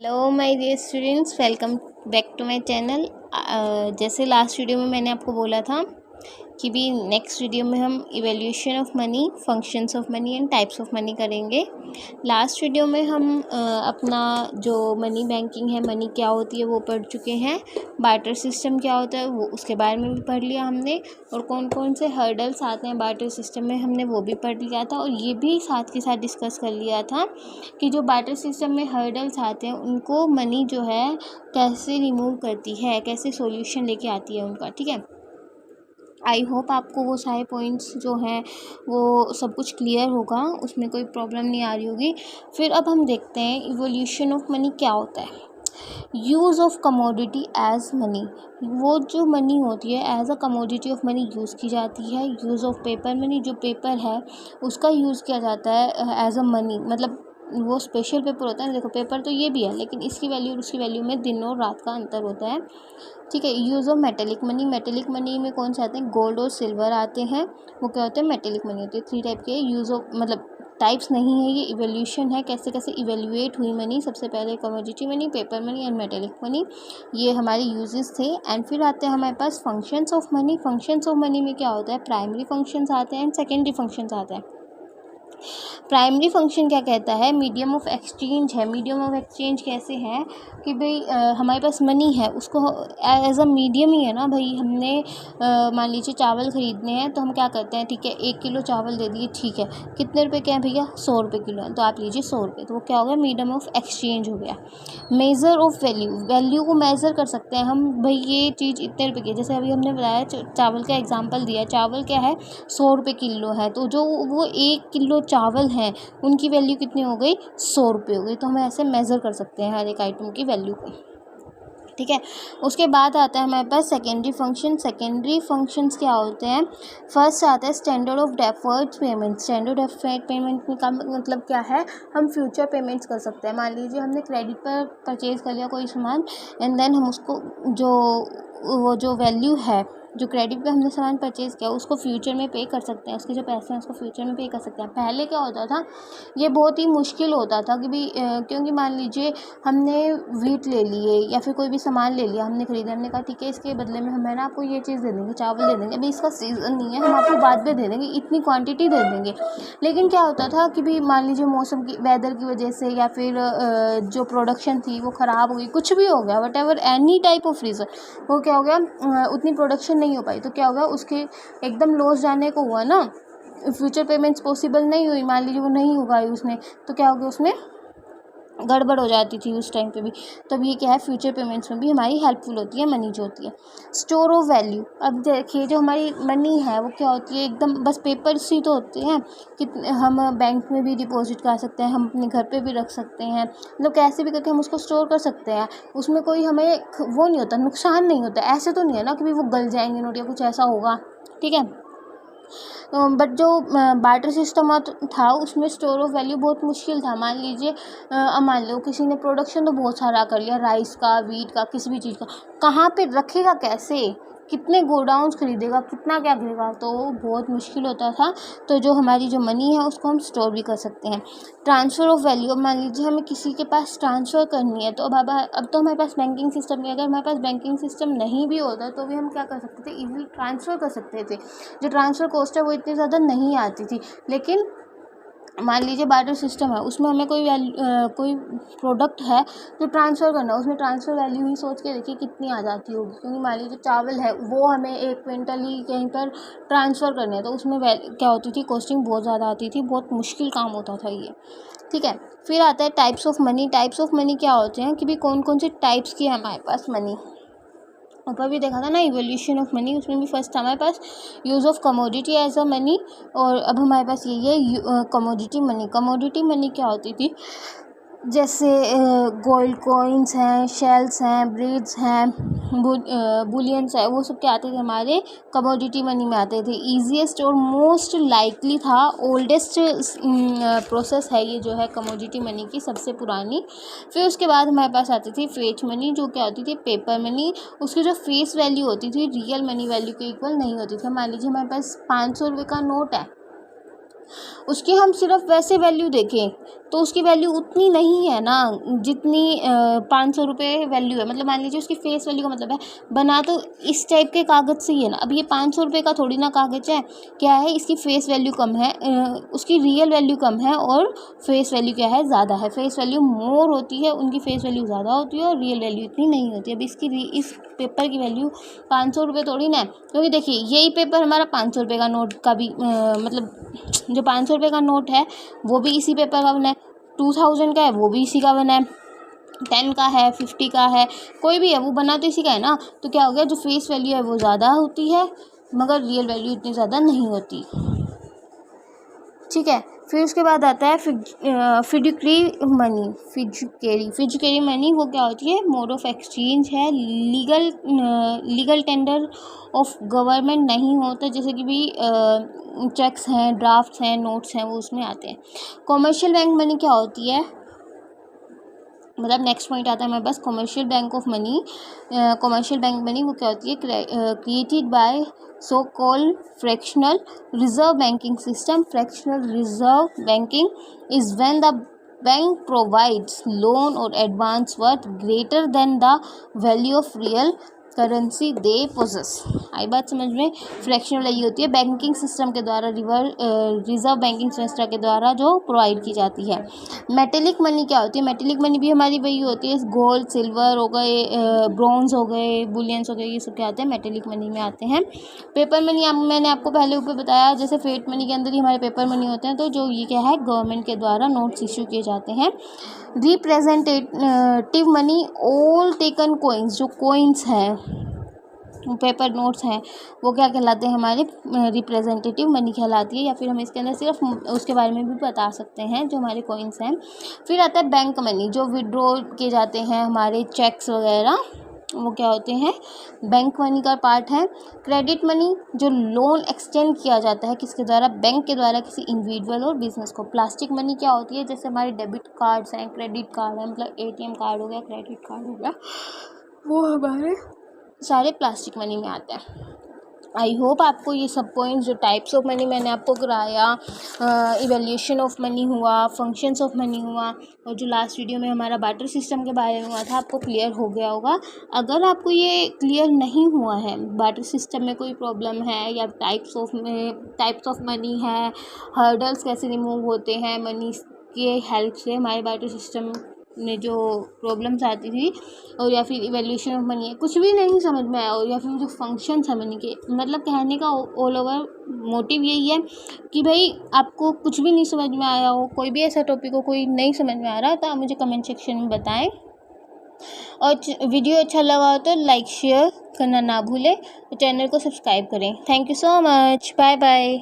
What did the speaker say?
Hello my dear students, welcome back to my channel. जैसे last video में मैंने आपको बोला था कि भी नेक्स्ट वीडियो में हम evaluation of money, functions of money and types of money करेंगे। लास्ट वीडियो में हम अपना जो मनी बैंकिंग है, मनी क्या होती है वो पढ़ चुके हैं। बार्टर सिस्टम क्या होता है वो उसके बारे में भी पढ़ लिया हमने, और कौन कौन से हर्डल्स आते हैं बार्टर सिस्टम में हमने वो भी पढ़ लिया था। और ये भी साथ के साथ डिस्कस कर लिया था कि जो बार्टर सिस्टम में हर्डल्स आते हैं उनको मनी जो है कैसे रिमूव करती है, कैसे सॉल्यूशन लेके आती है उनका। ठीक है, आई होप आपको वो सारे पॉइंट्स जो हैं वो सब कुछ क्लियर होगा, उसमें कोई प्रॉब्लम नहीं आ रही होगी। फिर अब हम देखते हैं इवोल्यूशन ऑफ मनी क्या होता है। Use of commodity as money, वो जो मनी होती है as a commodity of money use की जाती है। यूज़ ऑफ पेपर मनी, जो पेपर है उसका यूज़ किया जाता है एज अ मनी, मतलब वो स्पेशल पेपर होता है। देखो पेपर तो ये भी है, लेकिन इसकी वैल्यू और उसकी वैल्यू में दिन और रात का अंतर होता है। ठीक है। Use of metallic money, metallic money में कौन से आते हैं, गोल्ड और सिल्वर आते हैं। वो क्या होते हैं, मेटेलिक मनी होती है। 3 टाइप के यूज़ ऑफ, मतलब टाइप्स नहीं है, ये इवोल्यूशन है, कैसे कैसे इवेल्युएट हुई मनी। सबसे पहले commodity money, paper money and metallic money, ये हमारे यूजेस थे। एंड फिर आते हैं हमारे पास functions of money. Functions of money में क्या होता है, प्राइमरी फंक्शंस आते हैं एंड सेकेंडरी फंक्शंस आते हैं। प्राइमरी फंक्शन क्या कहता है, मीडियम ऑफ एक्सचेंज है। मीडियम ऑफ एक्सचेंज कैसे है कि भाई हमारे पास मनी है, उसको एज अ मीडियम ही है ना भाई। हमने मान लीजिए चावल ख़रीदने हैं तो हम क्या करते हैं, ठीक है 1 किलो चावल दे दिए, ठीक है कितने रुपए के हैं भैया, 100 रुपये किलो है, तो आप लीजिए 100 रुपये। तो वो क्या हो गया, मीडियम ऑफ एक्सचेंज हो गया। मेज़र ऑफ वैल्यू, वैल्यू को मेज़र कर सकते हैं हम, भाई ये चीज़ इतने रुपये की, जैसे अभी हमने बताया चावल का एग्जाम्पल दिया, चावल क्या है 100 रुपये किलो है, तो जो वो 1 किलो चावल हैं उनकी वैल्यू कितनी हो गई, 100 रुपये हो गई। तो हम ऐसे मेज़र कर सकते हैं हर एक आइटम की वैल्यू को। ठीक है, उसके बाद आता है हमारे पास सेकेंडरी फंक्शन। सेकेंडरी फंक्शंस क्या होते हैं, फर्स्ट आता है standard of deferred payment. Standard of payment का मतलब क्या है, हम फ्यूचर पेमेंट्स कर सकते हैं। मान लीजिए हमने क्रेडिट पर परचेज़ कर लिया कोई सामान, एंड देन हम उसको जो वैल्यू है, जो क्रेडिट पे हमने सामान परचेज़ किया उसको फ्यूचर में पे कर सकते हैं। उसके जो पैसे हैं उसको फ्यूचर में पे कर सकते हैं। पहले क्या होता था, ये बहुत ही मुश्किल होता था कि भी क्योंकि मान लीजिए हमने व्हीट ले लिए या फिर कोई भी सामान ले लिया, हमने खरीदा, हमने कहा ठीक है इसके बदले में हम है ना आपको ये चीज़ दे देंगे, चावल दे देंगे, अभी इसका सीज़न नहीं है, हम आपको बाद में दे देंगे, इतनी क्वांटिटी दे देंगे। लेकिन क्या होता था कि भी मान लीजिए मौसम की, वेदर की वजह से, या फिर जो प्रोडक्शन थी वो ख़राब हो गई, कुछ भी हो गया, what ever any type of reason, वो क्या हो गया, उतनी प्रोडक्शन नहीं हो पाई, तो क्या होगा उसके एकदम लॉस जाने को हुआ ना, फ्यूचर पेमेंट्स पॉसिबल नहीं हुई, मान लीजिए वो नहीं उगाई उसने, तो क्या हो गया उसमें गड़बड़ हो जाती थी उस टाइम पे भी। तब ये क्या है, फ्यूचर पेमेंट्स में भी हमारी हेल्पफुल होती है मनी जो होती है। स्टोर ऑफ वैल्यू, अब देखिए जो हमारी मनी है वो क्या होती है, एकदम बस पेपर्स ही तो होते हैं कि हम बैंक में भी डिपॉजिट कर सकते हैं, हम अपने घर पे भी रख सकते हैं, मतलब कैसे भी करके हम उसको स्टोर कर सकते हैं। उसमें कोई हमें वो नहीं होता, नुकसान नहीं होता। ऐसे तो नहीं है ना कि वो गल जाएंगे नोट या कुछ ऐसा होगा। ठीक है, बट जो बार्टर सिस्टम था उसमें स्टोर ऑफ वैल्यू बहुत मुश्किल था। मान लीजिए अब मान लो किसी ने प्रोडक्शन तो बहुत सारा कर लिया, राइस का, वीट का, किसी भी चीज़ का, कहाँ पे रखेगा, कैसे, कितने गोडाउन्स खरीदेगा, कितना क्या करेगा, तो बहुत मुश्किल होता था। तो जो हमारी जो मनी है उसको हम स्टोर भी कर सकते हैं। ट्रांसफ़र ऑफ वैल्यू, अब मान लीजिए हमें किसी के पास ट्रांसफ़र करनी है, तो अब तो हमारे पास बैंकिंग सिस्टम नहीं है। अगर हमारे पास बैंकिंग सिस्टम नहीं भी होता तो भी हम क्या कर सकते थे, ईज़िली ट्रांसफ़र कर सकते थे। जो ट्रांसफ़र कॉस्ट है वो इतनी ज़्यादा नहीं आती थी। लेकिन मान लीजिए बार्टर सिस्टम है, उसमें हमें कोई प्रोडक्ट है जो ट्रांसफ़र करना है, उसमें ट्रांसफ़र वैल्यू ही सोच के देखिए कितनी आ जाती होगी। क्योंकि मान लीजिए चावल है वो हमें 1 क्विंटल ही कहीं पर ट्रांसफ़र करना है, तो उसमें क्या होती थी, कॉस्टिंग बहुत ज़्यादा आती थी, बहुत मुश्किल काम होता था ये। ठीक है, फिर आता है types of money. Types of money क्या होते हैं कि भी कौन कौन से टाइप्स की है हमारे पास मनी। ऊपर भी देखा था ना इवोल्यूशन ऑफ मनी, उसमें भी फर्स्ट था हमारे पास use of commodity as a money, और अब हमारे पास यही है कमोडिटी मनी। कमोडिटी मनी क्या होती थी, जैसे गोल्ड कॉइन्स हैं, शेल्स हैं, ब्रीड्स हैं, बुलियंस है, वो सब क्या आते थे हमारे कमोडिटी मनी में आते थे। ईजीएस्ट और मोस्ट लाइकली था, ओल्डेस्ट प्रोसेस है ये जो है कमोडिटी मनी की, सबसे पुरानी। फिर उसके बाद हमारे पास आती थी फेच मनी, जो क्या होती थी, पेपर मनी। उसकी जो फेस वैल्यू होती थी रियल मनी वैल्यू के इक्वल नहीं होती थी। मान लीजिए हमारे पास 500 रुपये का नोट है, उसकी हम सिर्फ वैसे वैल्यू देखें तो उसकी वैल्यू उतनी नहीं है ना जितनी 500 रुपये वैल्यू है। मतलब मान लीजिए उसकी फेस वैल्यू का मतलब है बना तो इस टाइप के कागज़ से ही है ना। अब ये 500 रुपये का थोड़ी ना कागज़ है, क्या है इसकी फेस वैल्यू कम है, उसकी रियल वैल्यू कम है और फेस वैल्यू क्या है ज़्यादा है। फेस वैल्यू मोर होती है, उनकी फेस वैल्यू ज़्यादा होती है और रियल वैल्यू इतनी नहीं होती है। अब इस पेपर की वैल्यू 500 रुपये थोड़ी ना है, क्योंकि देखिए यही पेपर हमारा 500 रुपये का नोट का भी मतलब जो 500 रुपये का नोट है वो भी इसी पेपर का बना है, 2000 का है वो भी इसी का बना है, 10 का है, 50 का है, कोई भी है वो बना तो इसी का है ना। तो क्या हो गया, जो फेस वैल्यू है वो ज़्यादा होती है मगर रियल वैल्यू इतनी ज़्यादा नहीं होती। ठीक है, फिर उसके बाद आता है फिडुक्री मनी। फिडुक्री मनी वो क्या होती है, मोड ऑफ एक्सचेंज है, लीगल टेंडर ऑफ गवर्नमेंट नहीं होता, जैसे कि भी चेक्स हैं, ड्राफ्ट्स हैं, नोट्स हैं, वो उसमें आते हैं। कॉमर्शियल बैंक मनी क्या होती है, मतलब नेक्स्ट पॉइंट आता है हमारे पास commercial bank of money. Commercial bank money वो क्या होती है, created by so called fractional reserve banking system. Fractional reserve banking is when the bank provides loan और advance worth greater than the value of real currency they possess. आई बात समझ में। Fractional यही होती है बैंकिंग सिस्टम के द्वारा, रिजर्व बैंकिंग सिस्टम के द्वारा जो प्रोवाइड की जाती है। मेटेलिक मनी क्या होती है, मेटेलिक मनी भी हमारी वही होती है, गोल्ड सिल्वर हो गए, ब्रॉन्ज हो गए, बुलियंस हो गए, ये सब क्या आते हैं मेटेलिक मनी में आते हैं। पेपर मनी मैंने आपको पहले ऊपर बताया, जैसे फेट मनी के अंदर ही हमारे पेपर मनी होते हैं, तो जो ये क्या है गवर्नमेंट के द्वारा नोट्स इशू किए जाते हैं। Representative money all taken coins, जो कोइंस हैं पेपर नोट्स हैं वो क्या कहलाते हैं, हमारे रिप्रेजेंटेटिव मनी कहलाती है, या फिर हम इसके अंदर सिर्फ उसके बारे में भी बता सकते हैं जो हमारे कॉइन्स हैं। फिर आता है बैंक मनी, जो विड्रॉ किए जाते हैं हमारे चेक्स वगैरह, वो क्या होते हैं बैंक मनी का पार्ट है। क्रेडिट मनी, जो लोन एक्सटेंड किया जाता है किसके द्वारा, बैंक के द्वारा किसी इंडिविजुअल और बिजनेस को। प्लास्टिक मनी क्या होती है, जैसे हमारे डेबिट कार्ड्स हैं, क्रेडिट कार्ड है, मतलब ATM कार्ड हो गया, क्रेडिट कार्ड हो गया, वो हमारे सारे प्लास्टिक मनी में आते हैं। आई होप आपको ये सब पॉइंट्स जो टाइप्स ऑफ मनी मैंने आपको कराया, इवैल्यूएशन ऑफ मनी हुआ, फंक्शंस ऑफ मनी हुआ, और जो लास्ट वीडियो में हमारा बार्टर सिस्टम के बारे में हुआ था, आपको क्लियर हो गया होगा। अगर आपको ये क्लियर नहीं हुआ है, बार्टर सिस्टम में कोई प्रॉब्लम है या टाइप्स ऑफ मनी है, हर्डल्स कैसे रिमूव होते हैं मनी के हेल्प से, हमारे बार्टर सिस्टम में जो प्रॉब्लम्स आती थी, और या फिर इवैल्यूएशन ऑफ मनी है, कुछ भी नहीं समझ में आया, और या फिर जो फंक्शंस है मनी के, मतलब कहने का ऑल ओवर मोटिव यही है कि भाई आपको कुछ भी नहीं समझ में आया हो, कोई भी ऐसा टॉपिक हो कोई नहीं समझ में आ रहा, तो आप मुझे कमेंट सेक्शन में बताएं। और वीडियो अच्छा लगा हो तो लाइक शेयर करना ना भूलें, चैनल को सब्सक्राइब करें। Thank you so much, bye bye.